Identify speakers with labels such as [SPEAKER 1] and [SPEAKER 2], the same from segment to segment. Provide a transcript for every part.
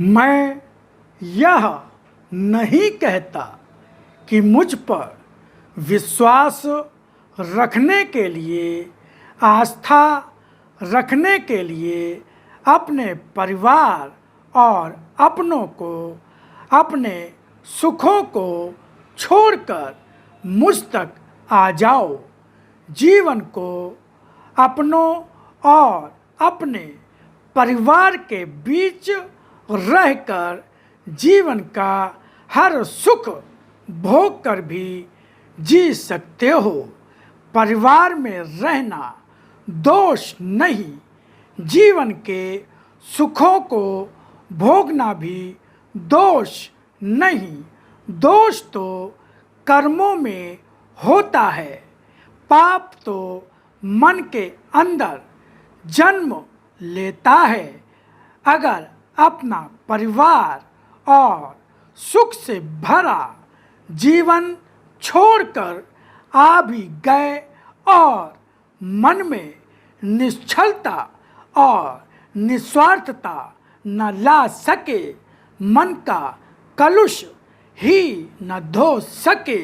[SPEAKER 1] मैं यह नहीं कहता कि मुझ पर विश्वास रखने के लिए, आस्था रखने के लिए अपने परिवार और अपनों को, अपने सुखों को छोड़कर मुझ तक आ जाओ। जीवन को अपनों और अपने परिवार के बीच रहकर जीवन का हर सुख भोग कर भी जी सकते हो। परिवार में रहना दोष नहीं, जीवन के सुखों को भोगना भी दोष नहीं। दोष तो कर्मों में होता है। पाप तो मन के अंदर जन्म लेता है। अगर अपना परिवार और सुख से भरा जीवन छोड़कर आ भी गए और मन में निश्चलता और निस्वार्थता न ला सके, मन का कलुष ही न धो सके,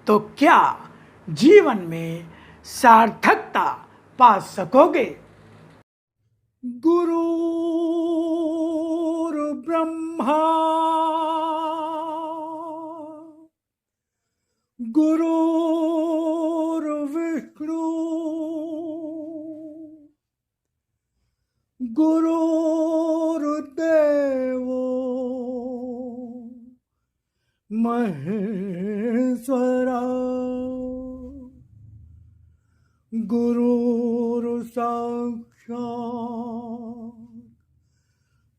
[SPEAKER 1] तो क्या जीवन में सार्थकता पा सकोगे? गुरुर्ब्रह्मा गुरुर्विष्णु गुरुर्देवो महेश्वरा गुरुर्साक्षात्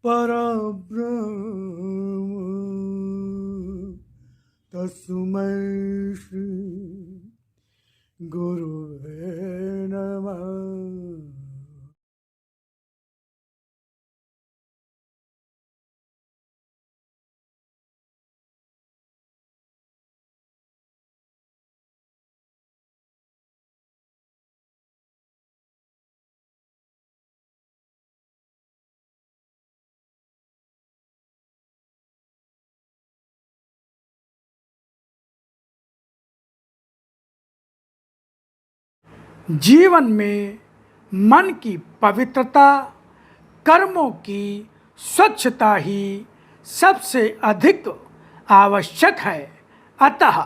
[SPEAKER 1] परब्रह्म तस्मै श्री गुरुवे नमः। जीवन में मन की पवित्रता, कर्मों की स्वच्छता ही सबसे अधिक आवश्यक है। अतः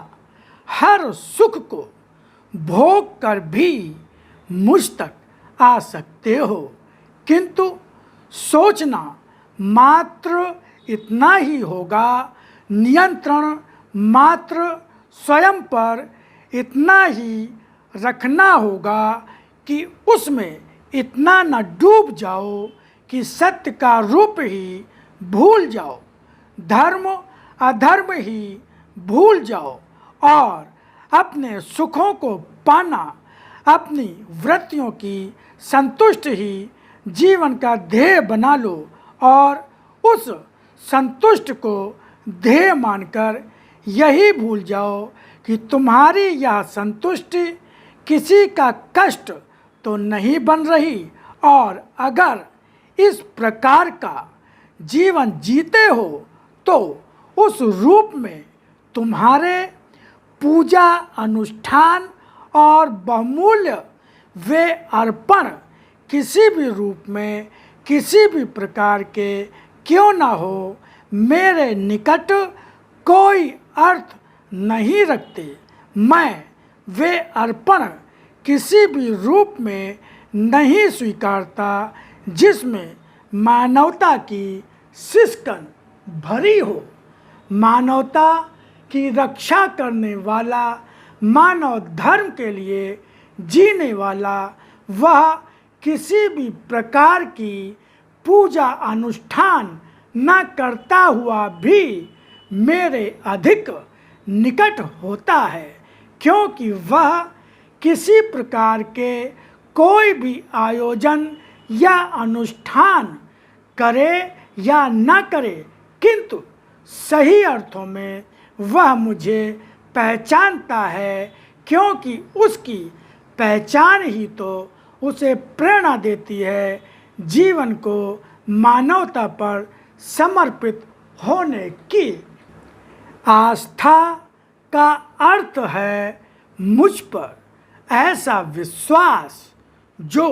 [SPEAKER 1] हर सुख को भोग कर भी मुझ तक आ सकते हो, किंतु सोचना मात्र इतना ही होगा, नियंत्रण मात्र स्वयं पर इतना ही रखना होगा कि उसमें इतना न डूब जाओ कि सत्य का रूप ही भूल जाओ, धर्म अधर्म ही भूल जाओ और अपने सुखों को पाना, अपनी वृत्तियों की संतुष्टि ही जीवन का ध्येय बना लो और उस संतुष्ट को ध्येय मानकर यही भूल जाओ कि तुम्हारी यह संतुष्टि किसी का कष्ट तो नहीं बन रही। और अगर इस प्रकार का जीवन जीते हो तो उस रूप में तुम्हारे पूजा अनुष्ठान और बहुमूल्य वे अर्पण किसी भी रूप में, किसी भी प्रकार के क्यों ना हो, मेरे निकट कोई अर्थ नहीं रखते। मैं वे अर्पण किसी भी रूप में नहीं स्वीकारता जिसमें मानवता की सिसकन भरी हो। मानवता की रक्षा करने वाला, मानव धर्म के लिए जीने वाला, वह किसी भी प्रकार की पूजा अनुष्ठान न करता हुआ भी मेरे अधिक निकट होता है, क्योंकि वह किसी प्रकार के कोई भी आयोजन या अनुष्ठान करे या न करे, किंतु सही अर्थों में वह मुझे पहचानता है, क्योंकि उसकी पहचान ही तो उसे प्रेरणा देती है जीवन को मानवता पर समर्पित होने की। आस्था का अर्थ है मुझ पर ऐसा विश्वास जो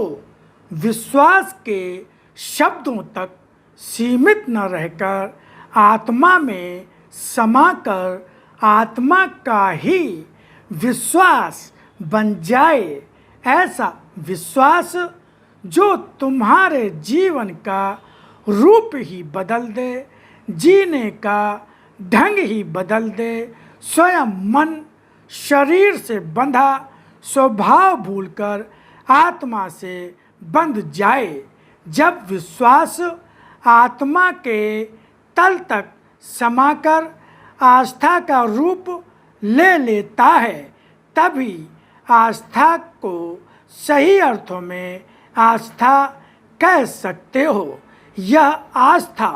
[SPEAKER 1] विश्वास के शब्दों तक सीमित न रहकर आत्मा में समाकर आत्मा का ही विश्वास बन जाए। ऐसा विश्वास जो तुम्हारे जीवन का रूप ही बदल दे, जीने का ढंग ही बदल दे। स्वयं मन शरीर से बंधा स्वभाव भूलकर आत्मा से बंध जाए। जब विश्वास आत्मा के तल तक समाकर आस्था का रूप ले लेता है, तभी आस्था को सही अर्थों में आस्था कह सकते हो। यह आस्था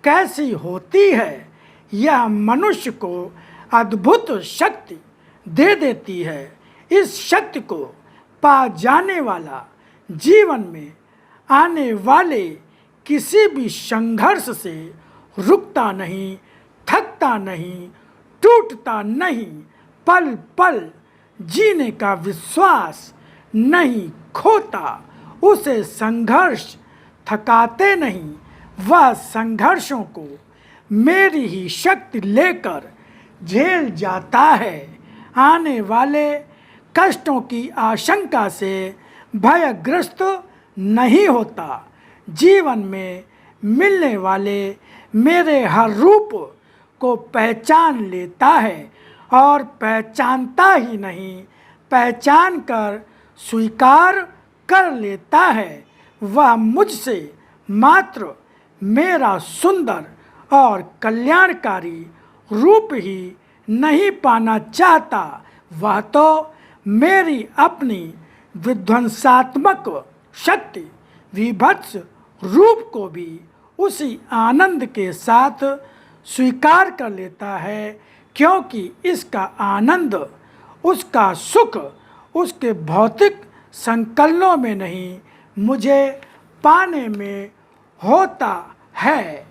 [SPEAKER 1] कैसी होती है? यह मनुष्य को अद्भुत शक्ति दे देती है। इस शक्ति को पा जाने वाला जीवन में आने वाले किसी भी संघर्ष से रुकता नहीं, थकता नहीं, टूटता नहीं, पल पल जीने का विश्वास नहीं खोता। उसे संघर्ष थकाते नहीं, वह संघर्षों को मेरी ही शक्ति लेकर झेल जाता है। आने वाले कष्टों की आशंका से भयग्रस्त नहीं होता। जीवन में मिलने वाले मेरे हर रूप को पहचान लेता है और पहचानता ही नहीं, पहचान कर स्वीकार कर लेता है। वह मुझसे मात्र मेरा सुंदर और कल्याणकारी रूप ही नहीं पाना चाहता, वह तो मेरी अपनी विध्वंसात्मक शक्ति विभत्स रूप को भी उसी आनंद के साथ स्वीकार कर लेता है, क्योंकि इसका आनंद, उसका सुख उसके भौतिक संकलनों में नहीं, मुझे पाने में होता है।